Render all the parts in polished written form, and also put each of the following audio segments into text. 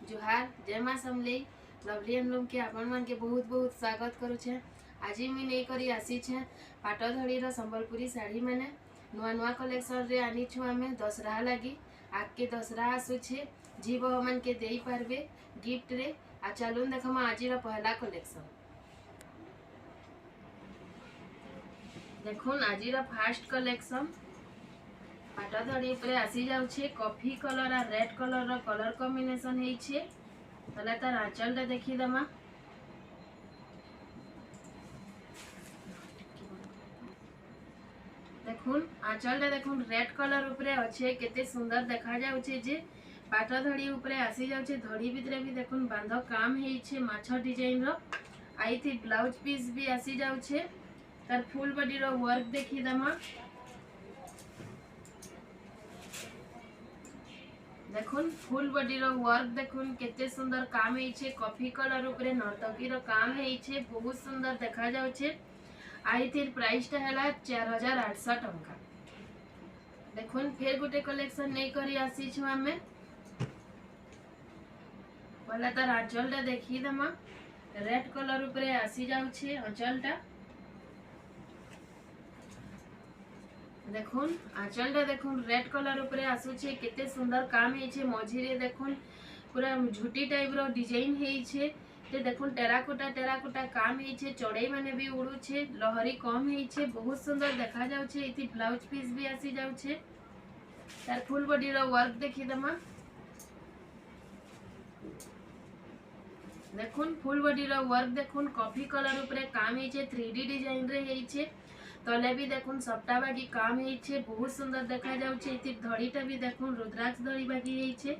जुहार जय माँ समलेई lovely and के आपण मान के बहुत बहुत स्वागत करुचे। आज मुझे नहीं करी आसी छे पाटधड़ी संबलपुरी साड़ी मैंने नुआ नुआ कलेक्शन रे आनी छु आमे दशहरा लगी आगे दशहरा आसुछे जी बह मान के देई पारबे गिफ्ट रे। आ चलून देखमा आज पहला कलेक्शन देखुन आज फास्ट कलेक्शन पाटधड़ी उपरे आसी जाउछे कॉफी कलर आ रेड कलर रो कलर कॉम्बिनेशन हेइछे। तले तार आंचल रे देखि दमा देखुन आंचल रे देखुन रेड कलर उपरे अच्छे केते सुंदर देखा जाउछे जे पाटधड़ी उपरे आसी जाउछे। धड़ी भितरे भी देखुन बांध काम हेइछे माछ डिजाइन रो आइथि ब्लाउज पीस भी आसी जाउछे। तार फुल बॉडी रो वर्क देखि दमा देखुन फुल बॉडी रो वर्क देखुन केते सुंदर काम हेइछे। कॉफी कलर ऊपर नर्तकी रो काम हेइछे बहुत सुंदर देखा जाउछे। आइथिर प्राइस ता हैला 4800 टंका। देखुन फिर गुटे कलेक्शन नै करी आसी छु हमें वाला तार आंचल टा देखि दमा रेड कलर ऊपर आसी जाउछे आंचल टा देखुन आंचल टा देखुन रेड कलर ऊपर आसुछे केते सुंदर काम हेइछे। मझिरे देखुन पूरा झुटी टाइप रो डिजाइन हेइछे ते देखुन टेराकोटा काम हेइछे। चढ़ई माने भी उड़ुछे लहरी कम हेइछे बहुत सुंदर देखा जाउछे। इति ब्लाउज पीस भी आसी जाउछे। तार फुल बॉडी रो वर्क देखि दमा देखुन फुल बॉडी रो वर्क देखुन कॉफी कलर ऊपर काम हेइछे 3D डिजाइन रे हेइछे। तले भी देखुन सप्ता बागी काम हेइछे बहुत सुंदर देखा जाउछे। इति धड़ीटा भी देखुन रुद्राक्ष धड़ी बागी हेइछे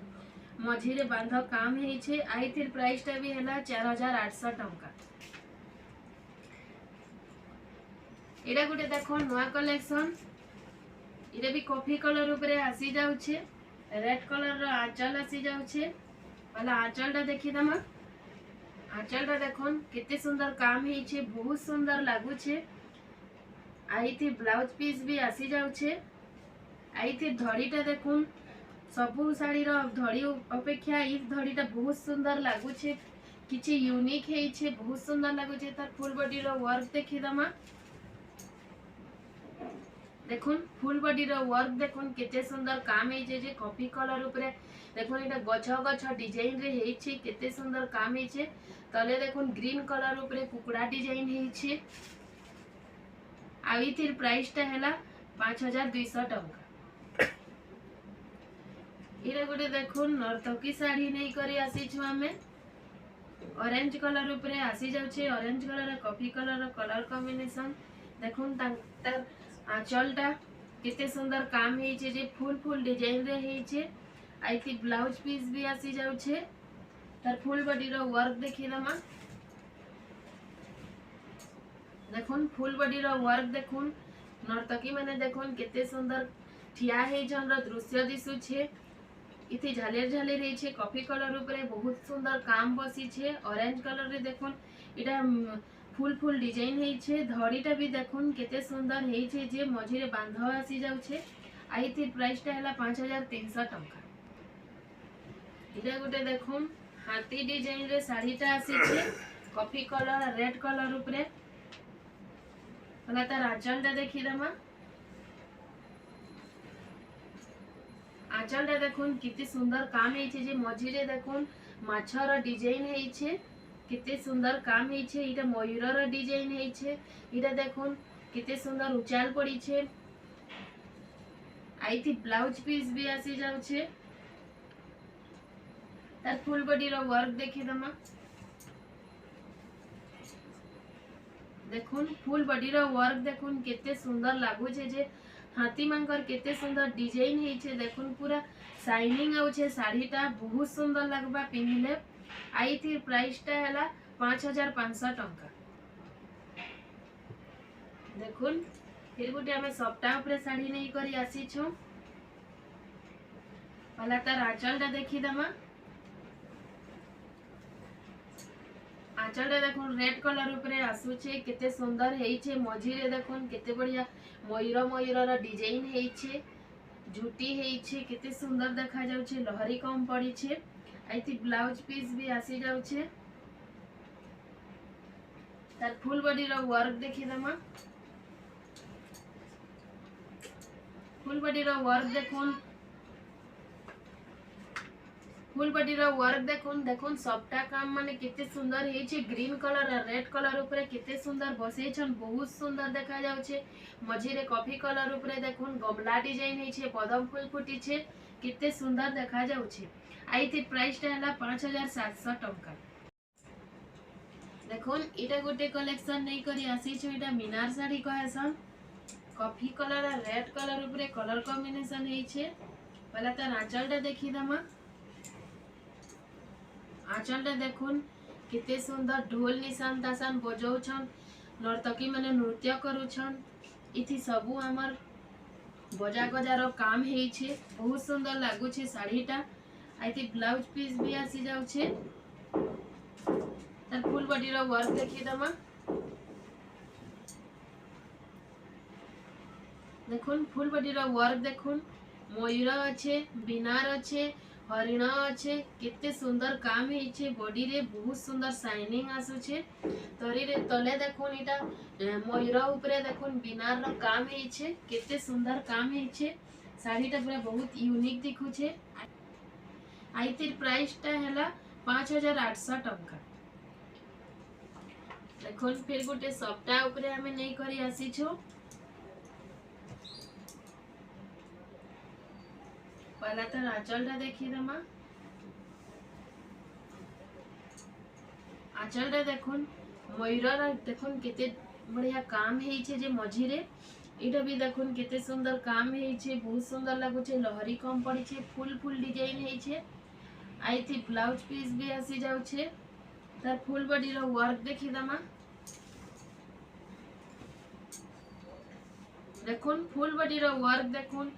मझिरे बांध काम हेइछे। आइथिर प्राइस टा भी हैला 4800 टंका। एडा गुटे देखो नवा कलेक्शन इरे भी कॉफी कलर ऊपर आसी जाउछे रेड कलर रो आंचल आसी जाउछे। वाला आंचल टा देखि दमा आंचल टा देखुन केते सुंदर काम हेइछे बहुत सुंदर लागुछे। आइथि ब्लाउज पीस भी आसी जाउछे। आइथि धड़ीटा देखुन सबु साड़ी रो धड़ी अपेक्षा ई धड़ीटा बहुत सुंदर लागुछे किछि यूनिक हेइछे बहुत सुंदर लागुछे। तार फुल बॉडी रो वर्क देखि दमा देखुन फुल बॉडी रो वर्क देखुन केते सुंदर काम हेइछे जे कॉफी कलर ऊपर देखुन एटा गछ डिजाइन रे हेइछे केते सुंदर काम हेइछे। तले देखुन ग्रीन कलर ऊपर कुकुड़ा डिजाइन हेइछे। आइथिर प्राइस ता हैला 5200 टंका। इरे गुटे देखुन नर्तकी साड़ी नै करी आसी छु हमें ऑरेंज कलर ऊपर आसी जाउछे। Orange colour coffee colour colour combination देखुन तार आंचल टा केते सुंदर काम हेइछे जे फुल डिजाइन रे हेइछे। आइथि ब्लाउज पीस भी आसी जाउछे। तार फुल बॉडी रो वर्क देखि दमा देखुन फुल बॉडी रो वर्क देखुन नर्तकी माने देखुन केते सुंदर ठिया हेइछन रो दृश्य दिसुछे। इति झालेर हेइछे कॉफी कलर ऊपर बहुत सुंदर काम बसिछे। ऑरेंज कलर रे देखुन इटा फुल डिजाइन हेइछे। धड़ीटा भी देखुन केते सुंदर हेइछे जे मझिरे बांध आसी जाउछे। आइति प्राइस ता हैला 5300 टंका। इरा गुटे देखुन हाथी डिजाइन रे साड़ीटा आसीछे कॉफी कलर रेड कलर ऊपर वाला तार आंचल टा देखि दमा आंचल टा देखुन कितने सुंदर काम हेइछे जे मझिरे देखुन माछर डिजाइन हेइछे कितने सुंदर काम हेइछे। इटा मयूरर डिजाइन हेइछे। इटा देखुन कितने सुंदर उचाल पड़ीछे। आइथि ब्लाउज पीस भी आसी जाउछे। तार फुल बॉडी रो वर्क देखि दमा देखुन फुल बॉडी रो वर्क देखुन केते सुंदर लागुछे जे हाथी मांकर केते सुंदर डिजाइन हेइछे। देखुन पूरा शाइनिंग आउछे साड़ीटा बहुत सुंदर लागबा पिन्हले। आइथि प्राइस ता हैला 5500 टंका। देखुन फिर गुटे हमें सप्ताह ऊपर साड़ी नै करी आसी छु वाला तार आंचल टा देखि दमा आंचल टा देखुन रेड कलर ऊपर आसुछे केते सुंदर हेइछे। मझिरे देखुन केते बढ़िया मयूर डिजाइन हेइछे झुटी हेइछे केते सुंदर देखा जाउछे लहरी कम पड़ीछे। आईती ब्लाउज पीस भी आसी जाउछे तार फुल बॉडी रो वर्क देखि दमा फुल बॉडी रो वर्क देखुन फुल बॉडी रो वर्क देखुन देखुन सबटा काम माने कितने सुंदर हे छे ग्रीन कलर और रेड कलर ऊपर कितने सुंदर बसे छन बहुत सुंदर देखा जाउ छे मझिरे कॉफी कलर ऊपर देखुन गमला डिजाइन हे छे पदम फूल फुटी छे कितने सुंदर देखा जाउ छे आईती प्राइस टा हला 5700 टंका देखुन इटा गोटे कलेक्शन नहीं करी आसी छु इटा मीनार साड़ी कहसन कॉफी कलर और रेड कलर ऊपर कलर कॉम्बिनेशन हे छे पहला त आंचलटा देखि दमा आंचलटा देखुन कितने सुंदर ढोल निशान तासान बजाउछन नर्तकी माने नृत्य करूछन इथि सबु हमर बजा गजार काम हे छे बहुत सुंदर लागु छे साड़ीटा आइति ब्लाउज पीस भी आसी जाउ छे तार फुल बॉडी रो वर्क देखि दमा देखुन फुल बॉडी रो वर्क देखुन मयूर अच्छे बिनार अच्छे हरिण अच्छे कितने सुंदर काम हे छे बॉडी रे बहुत सुंदर शाइनिंग आसु छे तरी रे तले देखुन इटा मयूर ऊपर देखुन बिनार रो काम हे छे कितने सुंदर काम हे छे साड़ीटा पूरा बहुत यूनिक दिखु छे आइतिर प्राइस टा हला 5800 टंका देखुन फिर गोटे सप्ताह ऊपर हमें नहीं करी आसी छु पहला तो आंचलटा देखी दमा आंचलटा देखुन मयूर देखुन केते बढ़िया काम हे छे जे मझिरे इटा भी देखुन केते सुंदर काम हे छे बहुत सुंदर लागु छे लहरी कम पड़ी छे फुल फुल डिजाइन हे छे आइथि ब्लाउज पीस भी आसी जाउ छे तार फुल बॉडी रो वर्क देखि दमा देखुन फुल बॉडी रो वर्क देखुन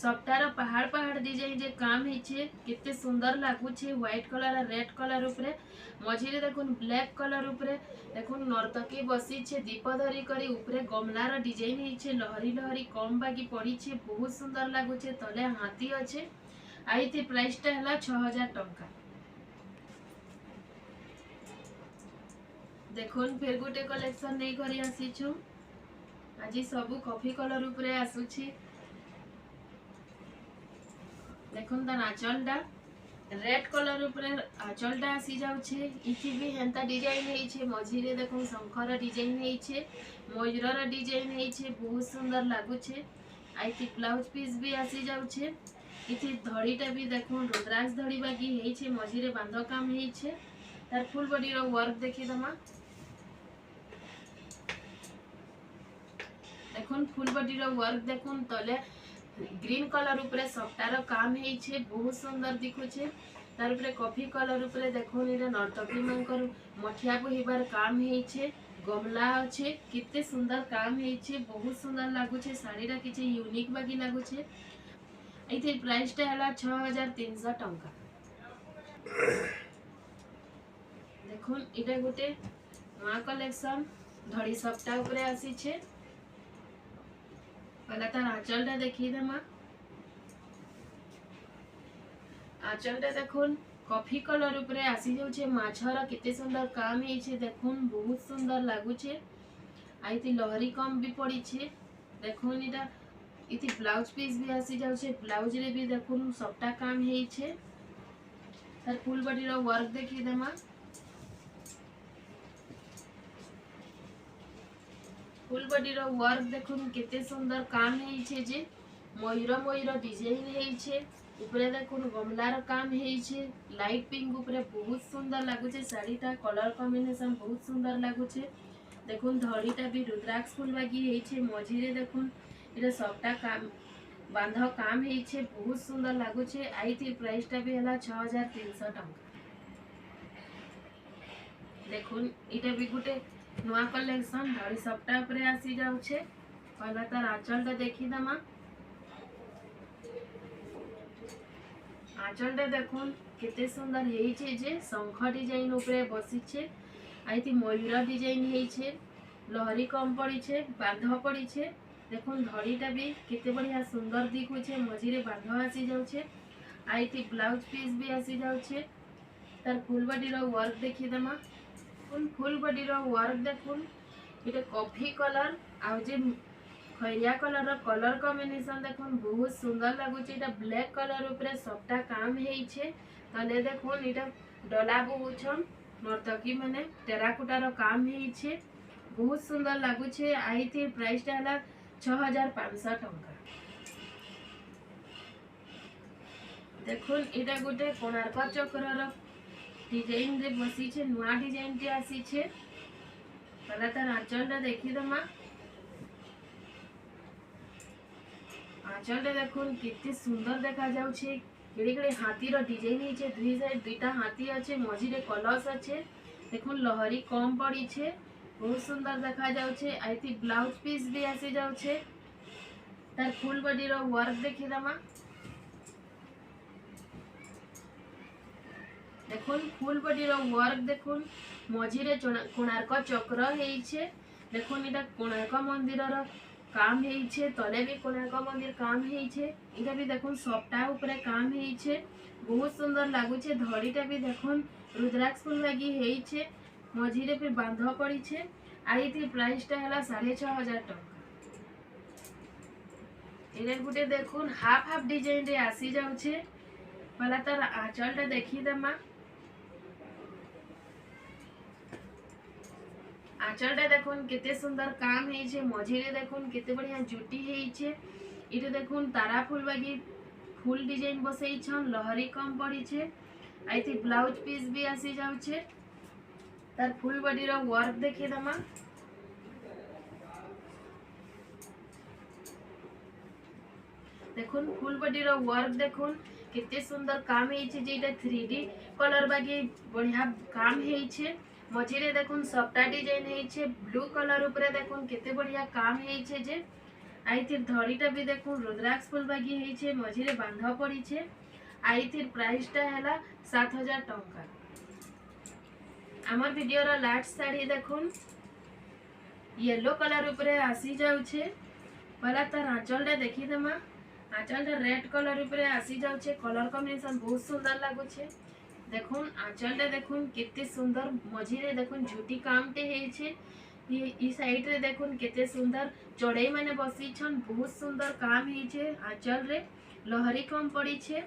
सबटार पहाड़ पहाड़ डिजाइन जे काम हे छे कितने सुंदर लागु छे व्हाइट कलर और रेड कलर ऊपर मझिरे देखुन ब्लैक कलर ऊपर देखुन नर्तकी बसी छे दीप धरी करी ऊपर गमलार डिजाइन हे छे लहरी लहरी कम बागी पड़ी छे बहुत सुंदर लागु छे तले हाथी अच्छे आइति प्राइस टा हला 6000 टंका देखुन फिर गोटे कलेक्शन नहीं करी आसी छु आज सबु कॉफी कलर ऊपर आसु छी देखुन तार आंचलटा रेड कलर ऊपर आंचलटा आसी जाउ छे इथि भी हेंता डिजाइन हे छे मझिरे देखुन शंखर डिजाइन हे छे मयूरर डिजाइन हे छे बहुत सुंदर लागु छे आइति ब्लाउज पीस भी आसी जाउ छे इथि धड़ीटा भी देखुन रुद्राक्ष धड़ी बागी हे छे मझिरे बांध काम हे छे तार फुल बॉडी रो वर्क देखि दमा देखुन फुल बॉडी रो वर्क देखुन तले ग्रीन कलर ऊपर सबटार काम हे छे बहुत सुंदर दिखु छे तार ऊपर कॉफी कलर ऊपर देखुन इरा नर्तकी मानकर मठिया बहिबार काम हे छे गमला अच्छे कितने सुंदर काम हे छे बहुत सुंदर लागु छे साड़ीटा किछि यूनिक बागी लागु छे एथि प्राइस टा हला 6300 टंका देखुन इटा गोटे नया कलेक्शन धड़ी सप्ताह ऊपर आसी छे पहला तार आंचलटा देखी दमा आंचलटा देखुन कॉफी कलर ऊपर आसी जाउ छे माछर कितने सुंदर काम हे छे देखुन बहुत सुंदर लागु छे आइति लहरी कम भी पड़ी छे देखुन इटा इति ब्लाउज पीस भी आसी जाउ छे ब्लाउज रे भी देखुन सबटा काम हे छे तार फुल बॉडी रो वर्क देखी दमा फुल बॉडी रो वर्क देखुन कितने सुंदर काम हे छे जे मयूर मयूर डिजाइन हे छे ऊपर देखुन गमलार काम हे छे लाइट पिंक ऊपर बहुत सुंदर लागु छे साड़ीटा कलर कॉम्बिनेशन बहुत सुंदर लागु छे देखुन धड़ीटा भी रुद्राक्ष फूल बागी हे छे मझिरे देखुन इरा सबटा काम बांध काम हे छे बहुत सुंदर लागु छे आइति प्राइस टा भी हला 6300 टंका देखुन इटा भी गोटे नया कलेक्शन धड़ी सप्ताह ऊपर आसी जाउ छे पहला तार आंचलटा देखि दमा आंचलटा देखुन केते सुंदर हे छे जे शंख डिजाइन ऊपर बसी छे आइति मयूर डिजाइन हे छे लहरी कम पड़ी छे बांध पड़ी छे देखुन धड़ीटा भी केते बढ़िया सुंदर दिखु छे मझिरे बांध आसी जाउ छे आइति ब्लाउज पीस भी आसी जाउ छे तार फुल बॉडी रो वर्क देखी दमा फुल बॉडी रो वर्क देखुन ये कॉफी कलर आ जे खैरिया कलर रो कलर कॉम्बिनेशन देखुन बहुत सुंदर लगुचे। एटा ब्लैक कलर ऊपर सबटा काम हेइछे तले देखुन एटा डला बहुछन नर्तकी माने टेराकोटा रो काम हेइछे बहुत सुंदर लगुचे। आई थी प्राइस टा हला 6500 टंका। देखुन एटा गोटे कोणार्क चक्र रो डिजाइन रे बसी छे नुआ डिजाइन टे आसी छे। पहला तार आंचल टा देखी दमा आंचल टा देखुन कितनी सुंदर देखा जाउ छे केड़े केड़े हाथी रो डिजाइन ही छे दुई साइड दुईटा हाथी अच्छे मझी रे कलश अच्छे देखुन लहरी कम पड़ी छे बहुत सुंदर देखा जाउ छे। आइती ब्लाउज पीस भी आसी जाउ छे। तार फुल बॉडी रो वर्क देखी दमा देखुन फुल बॉडी रो वर्क देखुन मझी रे कोणार्क चक्र हेइछे देखुन एटा कोणार्क मंदिर रो काम हेइछे तले भी कोणार्क मंदिर काम हेइछे एटा भी देखुन सबटा ऊपर काम हेइछे बहुत सुंदर लागुछे। धड़ीटा भी देखुन रुद्राक्ष फूल लगी हेइछे मझी रे फिर बांध पड़ी छे। आई थी प्राइस टा हला 6500 टंका। एने गुटे देखुन हाफ हाफ डिजाइन रे आसी जाउ छे। पहला तार आंचल टा देखी दमा आंचल टा देखुन केते सुंदर काम हेइछे मझी रे देखुन केते बढ़िया जुटी हेइछे इटे देखुन तारा फूल बागी फूल डिजाइन बसई छन लहरी कम पड़ी छे। आई थी ब्लाउज पीस भी आसी जाउ छे। तार फुल बॉडी रो वर्क देखी दमा देखुन फुल बॉडी रो वर्क देखुन कितने सुंदर काम हेइछे जेटा 3D कलर बागी बढ़िया काम हेइछे मझी रे देखुन सबटा डिजाइन हेइछे ब्लू कलर ऊपर देखुन केते बढ़िया काम हेइछे जे। आई थी धड़ीटा भी देखुन रुद्राक्ष फूल बागी हेइछे मझी रे बांध पड़ी छे। आई थी प्राइस टा हला 7000 टंका। आमर वीडियो रो लास्ट साड़ी देखुन येलो कलर ऊपर आसी जाउ छे। पहला तार आंचल टा देखी दमा आंचल टा रेड कलर ऊपर आसी जाउ छे कलर कॉम्बिनेशन बहुत सुंदर लागु छे। देखुन आंचल टा देखुन केते सुंदर मझी रे देखुन झूठी काम टे हेइछे ई साइड रे देखुन केते सुंदर चढ़ई माने बसी छन बहुत सुंदर काम हेइछे आंचल रे लहरी कम पड़ी छे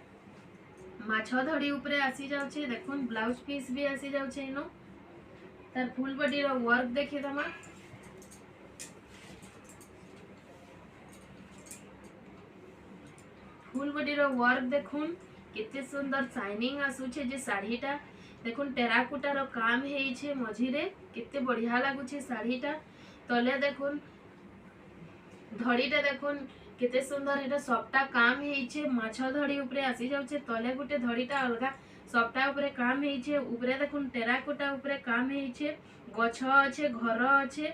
माछ धड़ी ऊपर आसी जाउ छे। देखुन ब्लाउज पीस भी आसी जाउ छे इनो। तार फुल बॉडी रो वर्क देखि दमा फुल बॉडी रो वर्क देखुन केते सुंदर शाइनिंग आसु छे जे साड़ीटा देखुन टेराकोटा रो काम हेइछे मझी रे केते बढ़िया लागु छे साड़ीटा तले देखुन धड़ीटा देखुन केते सुंदर एटा सबटा काम हेइछे माछ धड़ी ऊपर आसी जाउ छे तले गुटे धड़ीटा अलगा सबटा ऊपर काम हेइछे ऊपर देखुन टेराकोटा ऊपर काम हेइछे गछ अच्छे घर अच्छे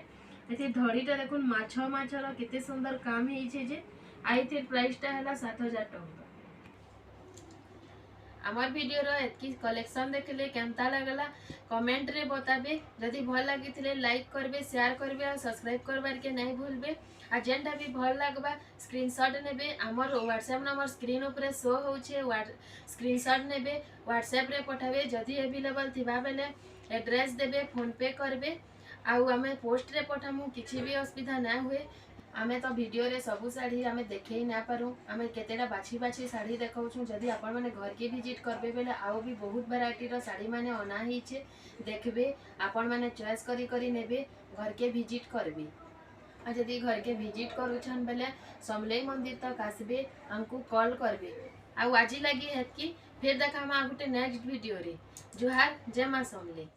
एथि धड़ीटा देखुन माछ रो केते सुंदर काम हेइछे जे। आई थी प्राइस टा हला 7000 टंका। आमर वीडियो रो एतकी कलेक्शन देखले केमता लागला कमेंट रे बताबे जदि भल लागिथिले लाइक करबे शेयर करबे और सब्सक्राइब करबार के नहीं भूलबे आ जेनटा भी भल लागबा स्क्रीनशॉट नेबे आमर व्हाट्सएप नंबर स्क्रीन ऊपर शो होउछे स्क्रीनशॉट नेबे व्हाट्सएप रे पठाबे जदि अवेलेबल थिबा बेले एड्रेस देबे फोन पे करबे आउ आमे पोस्ट रे पठामु किछि भी असुविधा ना हुए। आमे तो वीडियो रे सबु साड़ी आमे देखे ही ना पारू आमे केतेटा बाछी बाछी साड़ी देखाउछु जदि आपण माने घर के विजिट करबे बेले आउ भी बहुत वैरायटी रो साड़ी माने अना हिचे देखबे आपण माने चॉइस करी करी नेबे घर के विजिट करबे आ जदि घर के विजिट करूछन बेले समलेई मंदिर तक आसबे हमको कॉल करबे आउ आजी लगी हेतकी फिर देखा हम गुटे नेक्स्ट वीडियो रे। जोहार जय मां समलेई।